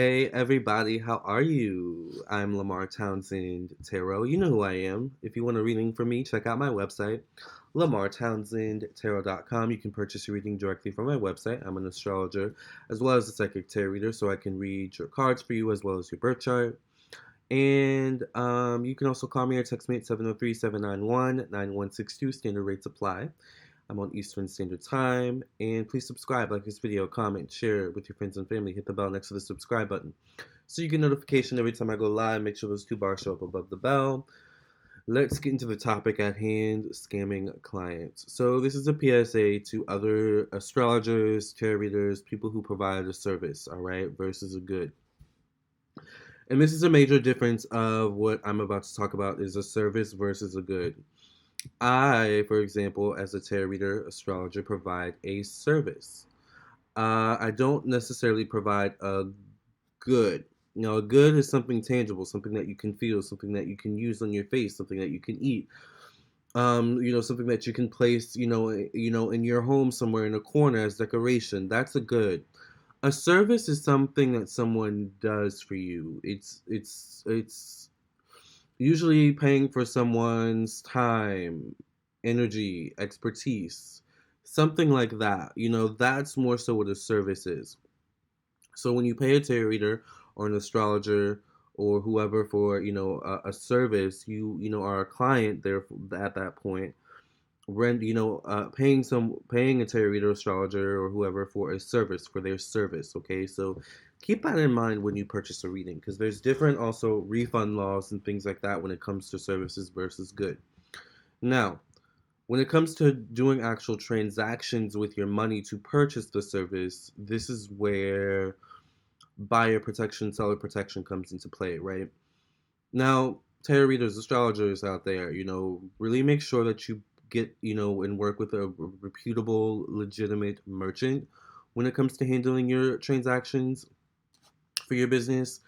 Hey everybody, how are you? I'm Lamarr Townsend Tarot. You know who I am. If you want a reading from me, check out my website, lamartownsendtarot.com. You can purchase your reading directly from my website. I'm an astrologer as well as a psychic tarot reader, so I can read your cards for you as well as your birth chart. And you can also call me or text me at 703-791-9162. Standard rates apply. I'm on Eastern Standard Time. And please subscribe, like this video, comment, share it with your friends and family. Hit the bell next to the subscribe button so you get notification every time I go live. Make sure those two bars show up above the bell. Let's get into the topic at hand, scamming clients. So this is a PSA to other astrologers, tarot readers, people who provide a service, all right, versus a good. And this is a major difference of what I'm about to talk about is a service versus a good. I, for example, as a tarot reader, astrologer, provide a service. I don't necessarily provide a good. A good is something tangible, something that you can feel, something that you can use on your face, something that you can eat. Something that you can place, in your home somewhere in a corner as decoration. That's a good. A service is something that someone does for you. It's usually paying for someone's time, energy, expertise, something like that. That's more so what a service is. So when you pay a tarot reader or an astrologer or whoever for a service, you are a client there at that point. Paying a tarot reader, astrologer, or whoever for a service for their service. Okay, so keep that in mind when you purchase a reading, because there's different also refund laws and things like that when it comes to services versus good. Now, when it comes to doing actual transactions with your money to purchase the service, this is where buyer protection, seller protection comes into play, right? Now, tarot readers, astrologers out there, really make sure that you get, and work with a reputable, legitimate merchant when it comes to handling your transactions for your business,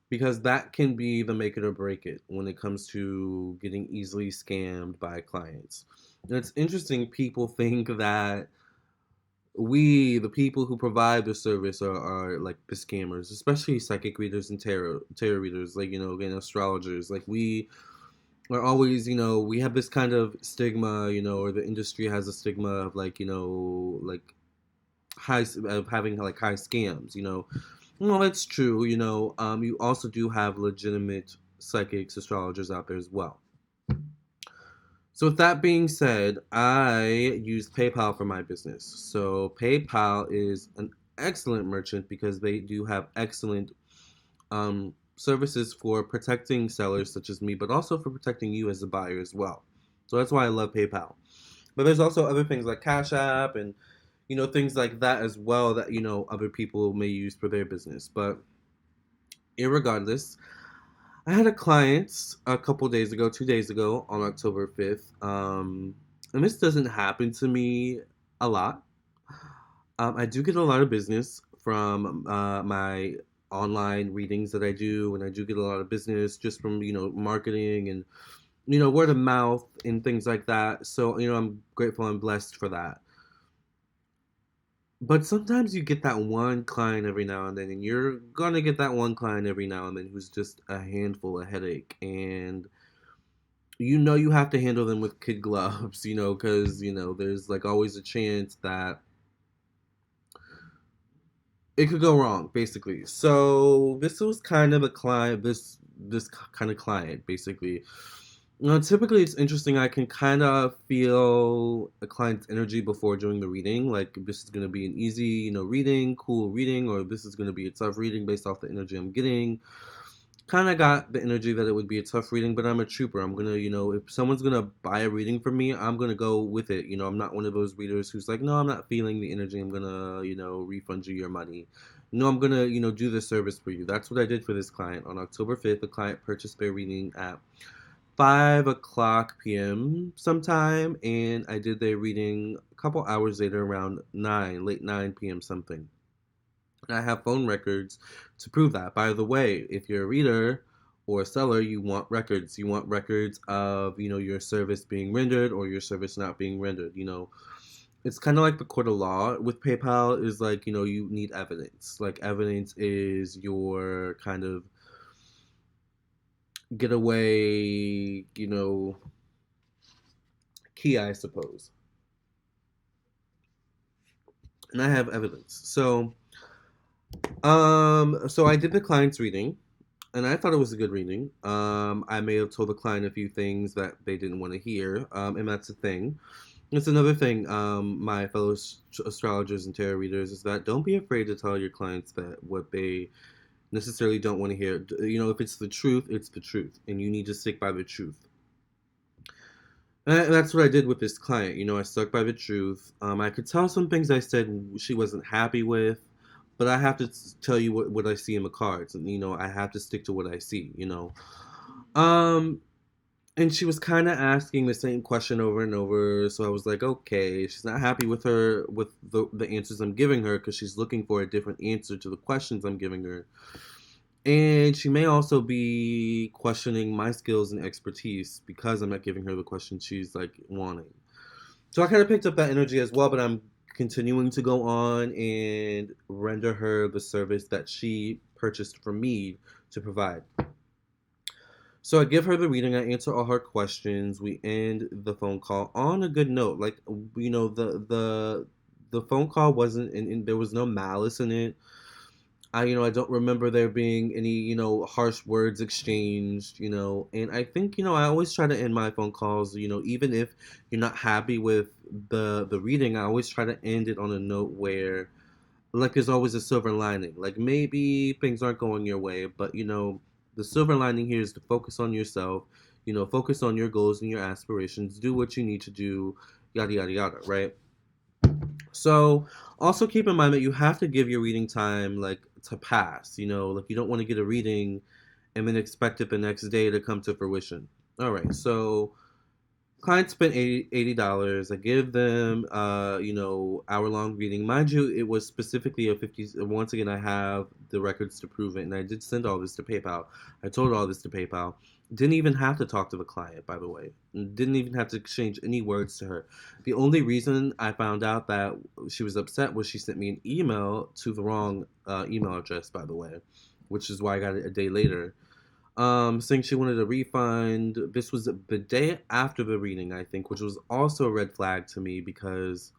because that can be the make it or break it when it comes to getting easily scammed by clients. And it's interesting, people think that we, the people who provide the service, are like the scammers, especially psychic readers and tarot readers, like, again, astrologers. Like, we are always, we have this kind of stigma, or the industry has a stigma of, like, like of having like high scams. Well, that's true. You also do have legitimate psychics, astrologers out there as well. So with that being said, I use PayPal for my business. So PayPal is an excellent merchant because they do have excellent services for protecting sellers such as me, but also for protecting you as a buyer as well. So that's why I love PayPal. But there's also other things like Cash App and things like that as well that other people may use for their business. But irregardless, I had a client a couple days ago, 2 days ago, on October 5th. And this doesn't happen to me a lot. I do get a lot of business from my online readings that I do, and I do get a lot of business just from marketing and word of mouth and things like that. So I'm grateful and blessed for that. But sometimes you get that one client every now and then, and you're gonna get that one client every now and then who's just a handful, a headache, and you have to handle them with kid gloves, because there's like always a chance that it could go wrong, basically. So this was kind of a client, this kind of client, basically. Typically it's interesting. I can kind of feel a client's energy before doing the reading. Like, this is going to be an easy, reading, cool reading, or this is going to be a tough reading based off the energy I'm getting. Kind of got the energy that it would be a tough reading, but I'm a trooper. I'm going to, if someone's going to buy a reading from me, I'm going to go with it. I'm not one of those readers who's like, no, I'm not feeling the energy. I'm going to, refund you your money. No, I'm going to, do the service for you. That's what I did for this client. On October 5th, the client purchased their reading at 5 o'clock p.m. sometime, and I did their reading a couple hours later around late 9 p.m. something. And I have phone records to prove that. By the way, if you're a reader or a seller, you want records. You want records of, your service being rendered or your service not being rendered. it's kind of like the court of law with PayPal is like, you need evidence. Like evidence is your kind of getaway, key, I suppose. And I have evidence. So I did the client's reading, and I thought it was a good reading. I may have told the client a few things that they didn't want to hear, and that's the thing. It's another thing, my fellow astrologers and tarot readers, is that don't be afraid to tell your clients that what they necessarily don't want to hear. If it's the truth, it's the truth, and you need to stick by the truth. And that's what I did with this client. I stuck by the truth. I could tell some things I said she wasn't happy with, but I have to tell you what I see in the cards, and I have to stick to what I see. Um, and she was kind of asking the same question over and over, so I was like, okay, she's not happy with the answers I'm giving her because she's looking for a different answer to the questions I'm giving her. And she may also be questioning my skills and expertise because I'm not giving her the question she's like wanting. So I kind of picked up that energy as well, but I'm continuing to go on and render her the service that she purchased from me to provide. So I give her the reading, I answer all her questions, we end the phone call on a good note. Like, the phone call wasn't, and there was no malice in it. I don't remember there being any, harsh words exchanged, and I think, I always try to end my phone calls, even if you're not happy with the reading, I always try to end it on a note where, like, there's always a silver lining. Like, maybe things aren't going your way, but, the silver lining here is to focus on yourself, focus on your goals and your aspirations, do what you need to do, yada, yada, yada, right? So also keep in mind that you have to give your reading time like to pass, like you don't want to get a reading and then expect it the next day to come to fruition. All right, so client spent $80. I give them hour long reading. Mind you, it was specifically a 50. Once again, I have the records to prove it, and I did send all this to PayPal. I told all this to PayPal. Didn't even have to talk to the client, by the way. Didn't even have to exchange any words to her. The only reason I found out that she was upset was she sent me an email to the wrong email address, by the way, which is why I got it a day later, saying she wanted a refund. This was the day after the reading, I think, which was also a red flag to me because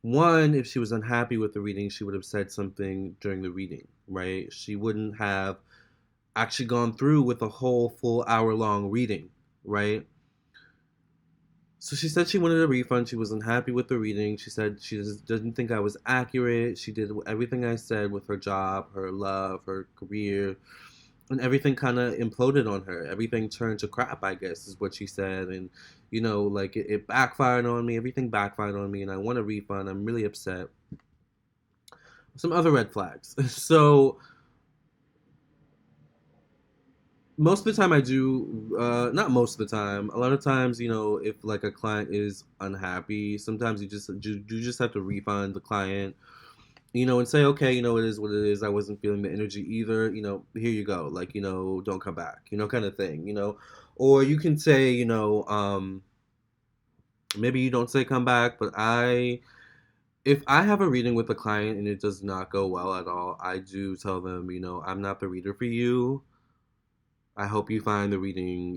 one, if she was unhappy with the reading, she would have said something during the reading, right? She wouldn't have actually gone through with a whole full hour long reading, right? So she said she wanted a refund. She was unhappy with the reading. She said she just didn't think I was accurate. She did everything I said with her job, her love, her career, and everything kind of imploded on her. Everything turned to crap, I guess, is what she said. And, like it backfired on me. Everything backfired on me, and I want a refund. I'm really upset. Some other red flags. So, most of the time I do, not most of the time, a lot of times, if like a client is unhappy, sometimes you just have to refund the client, and say, okay, it is what it is. I wasn't feeling the energy either. Here you go. Like, don't come back, kind of thing, or you can say, maybe you don't say come back, but if I have a reading with a client and it does not go well at all, I do tell them, I'm not the reader for you. I hope you find the reading,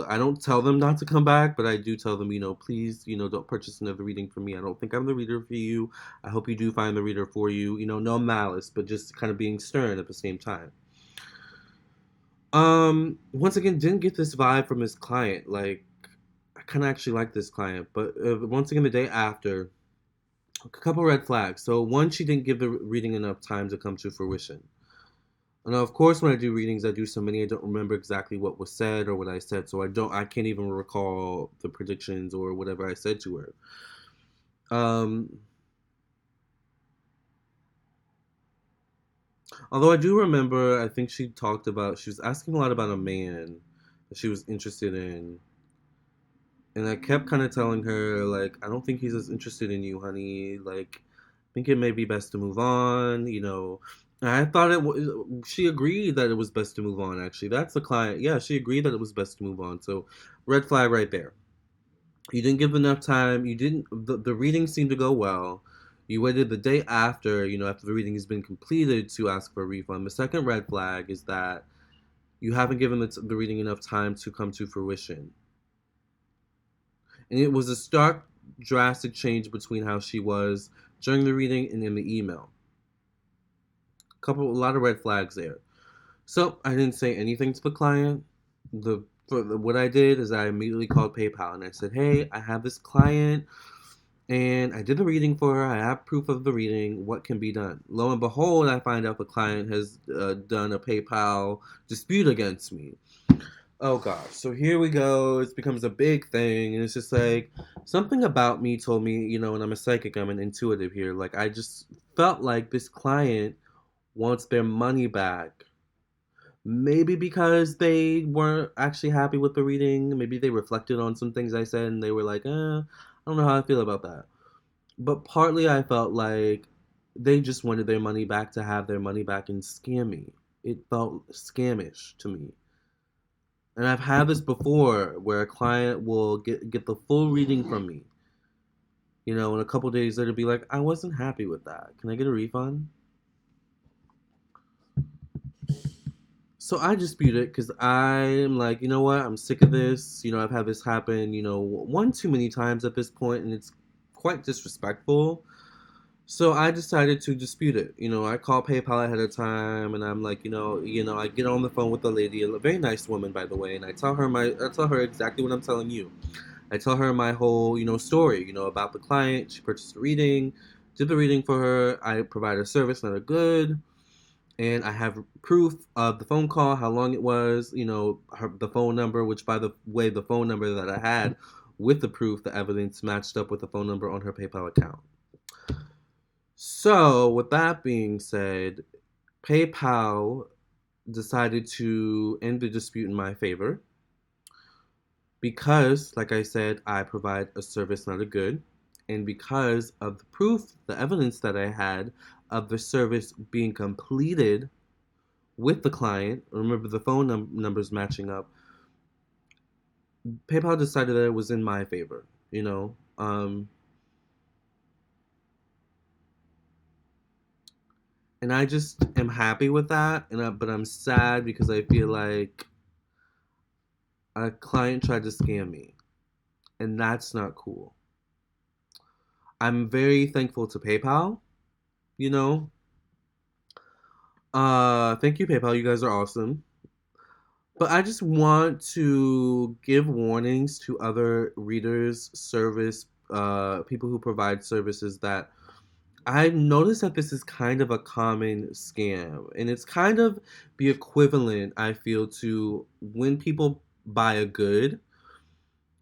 I don't tell them not to come back, but I do tell them, please, don't purchase another reading from me. I don't think I'm the reader for you. I hope you do find the reader for you. No malice, but just kind of being stern at the same time. Once again, didn't get this vibe from his client. Like, I kind of actually like this client, but once again, the day after, a couple red flags. So, one, she didn't give the reading enough time to come to fruition. Now, of course, when I do readings, I do so many, I don't remember exactly what was said or what I said, so I can't even recall the predictions or whatever I said to her. Um, Although I do remember, I think she was asking a lot about a man that she was interested in, and I kept kind of telling her, like, I don't think he's as interested in you, honey. Like, I think it may be best to move on. And I thought she agreed that it was best to move on, actually. That's the client. Yeah, she agreed that it was best to move on. So, red flag right there. You didn't give enough time. You didn't. The reading seemed to go well. You waited the day after, after the reading has been completed to ask for a refund. The second red flag is that you haven't given the reading enough time to come to fruition. And it was a stark, drastic change between how she was during the reading and in the email. A lot of red flags there. So I didn't say anything to the client. What I did is I immediately called PayPal and I said, "Hey, I have this client and I did the reading for her. I have proof of the reading. What can be done?" Lo and behold, I find out the client has done a PayPal dispute against me. Oh gosh, so here we go. It becomes a big thing, and it's just like something about me told me, and I'm a psychic, I'm an intuitive here. Like I just felt like this client wants their money back. Maybe because they weren't actually happy with the reading. Maybe they reflected on some things I said and they were like, I don't know how I feel about that. But partly I felt like they just wanted their money back to have their money back and scam me. It felt scamish to me. And I've had this before where a client will get the full reading from me, and a couple days later be like, I wasn't happy with that. Can I get a refund? So I dispute it because I'm like, you know what? I'm sick of this. I've had this happen, one too many times at this point, and it's quite disrespectful. So I decided to dispute it. I call PayPal ahead of time, and I'm like, I get on the phone with the lady, a very nice woman, by the way, and I tell her exactly what I'm telling you. I tell her my whole, story, about the client. She purchased a reading, did the reading for her. I provide a service, not a good, and I have proof of the phone call, how long it was, the phone number, which by the way, the phone number that I had with the proof, the evidence matched up with the phone number on her PayPal account. So, with that being said, PayPal decided to end the dispute in my favor because, like I said, I provide a service, not a good, and because of the proof, the evidence that I had of the service being completed with the client, remember the phone numbers matching up, PayPal decided that it was in my favor, you know. And I just am happy with that, but I'm sad because I feel like a client tried to scam me, and that's not cool. I'm very thankful to PayPal, you know. Thank you, PayPal. You guys are awesome. But I just want to give warnings to other readers, people who provide services that I noticed that this is kind of a common scam. And it's kind of the equivalent, I feel, to when people buy a good.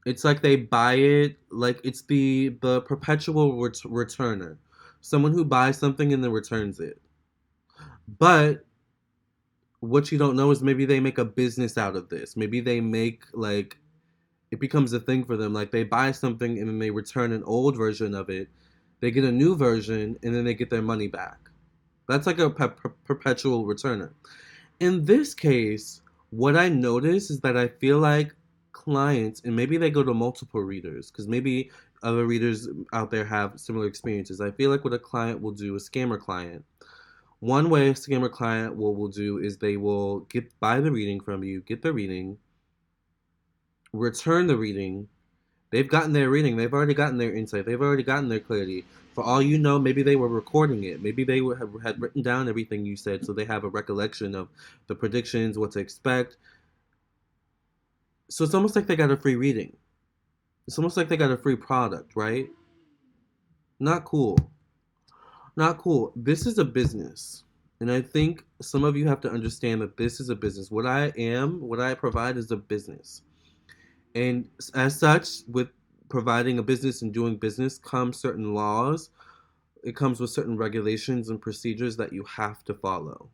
It's like they buy it like it's the perpetual returner. Someone who buys something and then returns it. But what you don't know is maybe they make a business out of this. Maybe they make like it becomes a thing for them. Like they buy something and then they return an old version of it. They get a new version and then they get their money back. That's like a perpetual returner. In this case, what I notice is that I feel like clients, and maybe they go to multiple readers, because maybe other readers out there have similar experiences. I feel like what a client will do, a scammer client, one way a scammer client will do is they will buy the reading from you, get the reading, return the reading. They've gotten their reading. They've already gotten their insight. They've already gotten their clarity. For all you know, maybe they were recording it. Maybe they had written down everything you said, so they have a recollection of the predictions, what to expect. So it's almost like they got a free reading. It's almost like they got a free product, right? Not cool. Not cool. This is a business. And I think some of you have to understand that this is a business. What I provide is a business. And as such, with providing a business and doing business comes certain laws. It comes with certain regulations and procedures that you have to follow.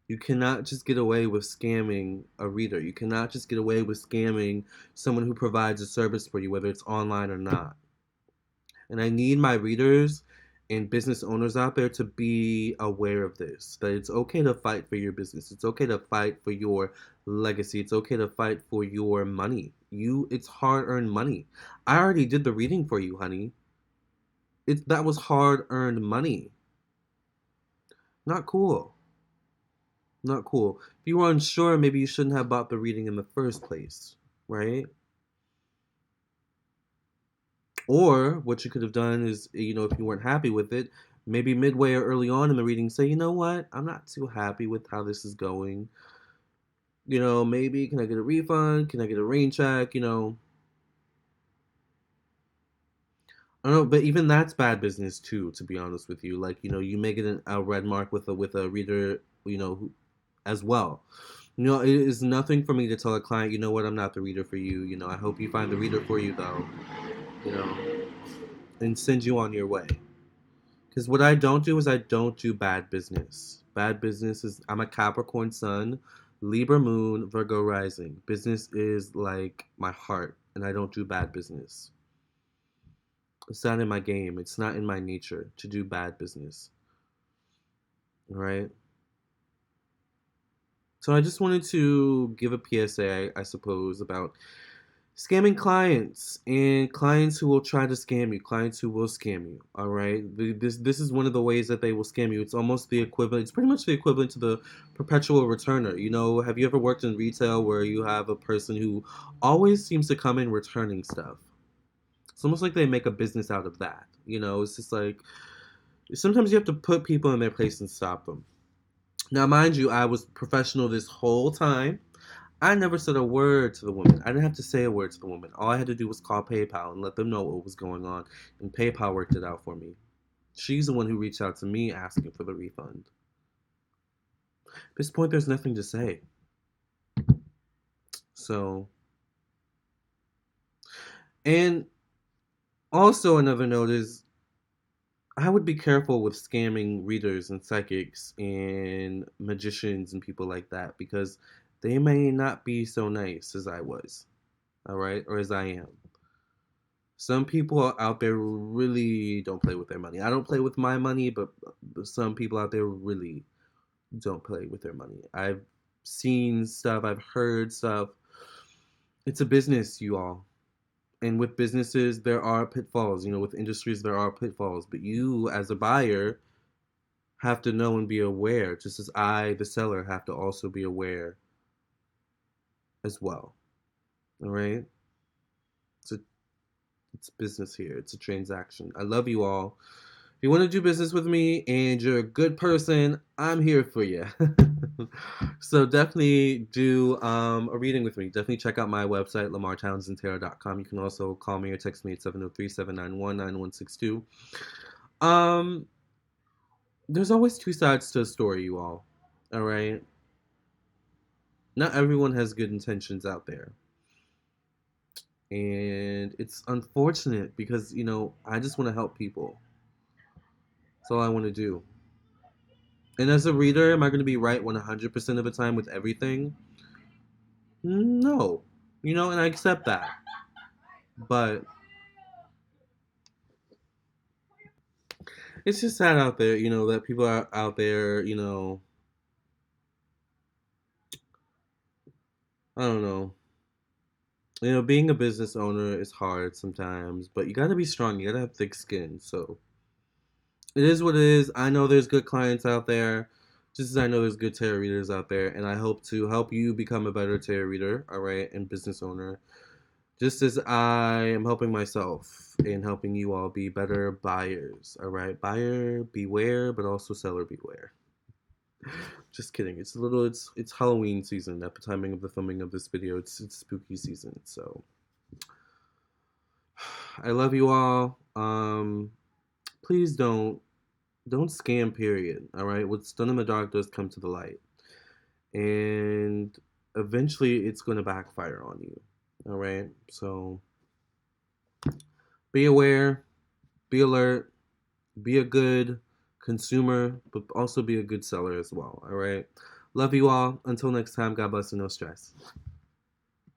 You cannot just get away with scamming a reader. You cannot just get away with scamming someone who provides a service for you, whether it's online or not. And I need my readers and business owners out there to be aware of this, that it's okay to fight for your business. It's okay to fight for your legacy. It's okay to fight for your money. It's hard-earned money. I already did the reading for you, honey. That was hard-earned money. Not cool. Not cool. If you were unsure, maybe you shouldn't have bought the reading in the first place, right? Or what you could have done is, if you weren't happy with it, maybe midway or early on in the reading, say, you know what, I'm not too happy with how this is going. Maybe can I get a refund? Can I get a rain check? I don't know, but even that's bad business too, to be honest with you. Like, you may get a red mark with a reader, as well. It is nothing for me to tell a client, you know what, I'm not the reader for you. I hope you find the reader for you though, you know, and send you on your way. Because what I don't do is I don't do bad business. Bad business is, I'm a Capricorn sun, Libra moon, Virgo rising. Business is like my heart, and I don't do bad business. It's not in my game. It's not in my nature to do bad business. All right. So I just wanted to give a PSA, I suppose, about scamming clients and clients who will try to scam you, clients who will scam you. All right, this is one of the ways that they will scam you. It's almost the equivalent. It's pretty much the equivalent to the perpetual returner. Have you ever worked in retail where you have a person who always seems to come in returning stuff? It's almost like they make a business out of that. It's just like sometimes you have to put people in their place and stop them. Now, mind you, I was professional this whole time. I never said a word to the woman. I didn't have to say a word to the woman. All I had to do was call PayPal and let them know what was going on, and PayPal worked it out for me. She's the one who reached out to me asking for the refund. At this point, there's nothing to say. So, and also another note is I would be careful with scamming readers and psychics and magicians and people like that because they may not be so nice as I was, all right, or as I am. Some people out there really don't play with their money. I don't play with my money, but some people out there really don't play with their money. I've seen stuff, I've heard stuff. It's a business, you all. And with businesses, there are pitfalls. With industries, there are pitfalls. But you, as a buyer, have to know and be aware, just as I, the seller, have to also be aware as well. All right? It's a, it's business here. It's a transaction. I love you all. If you want to do business with me and you're a good person, I'm here for you. So definitely do a reading with me. Definitely check out my website, lamarrtownsendtarot.com. You can also call me or text me at 703-791-9162. Um, there's always two sides to a story, you all. All right? Not everyone has good intentions out there. And it's unfortunate because, I just want to help people. That's all I want to do. And as a reader, am I going to be right 100% of the time with everything? No. And I accept that. But it's just sad out there, that people are out there, I don't know. Being a business owner is hard sometimes, but you got to be strong. You got to have thick skin. So it is what it is. I know there's good clients out there, just as I know there's good tarot readers out there, and I hope to help you become a better tarot reader, all right, and business owner, just as I am helping myself and helping you all be better buyers, all right? Buyer beware, but also seller beware. Just kidding. It's Halloween season at the timing of the filming of this video. It's spooky season, so I love you all. Please don't scam, period. All right, what's done in the dark does come to the light, and eventually it's going to backfire on you. All right, so be aware, be alert, be a good consumer, but also be a good seller as well. All right, love you all. Until next time, God bless and no stress.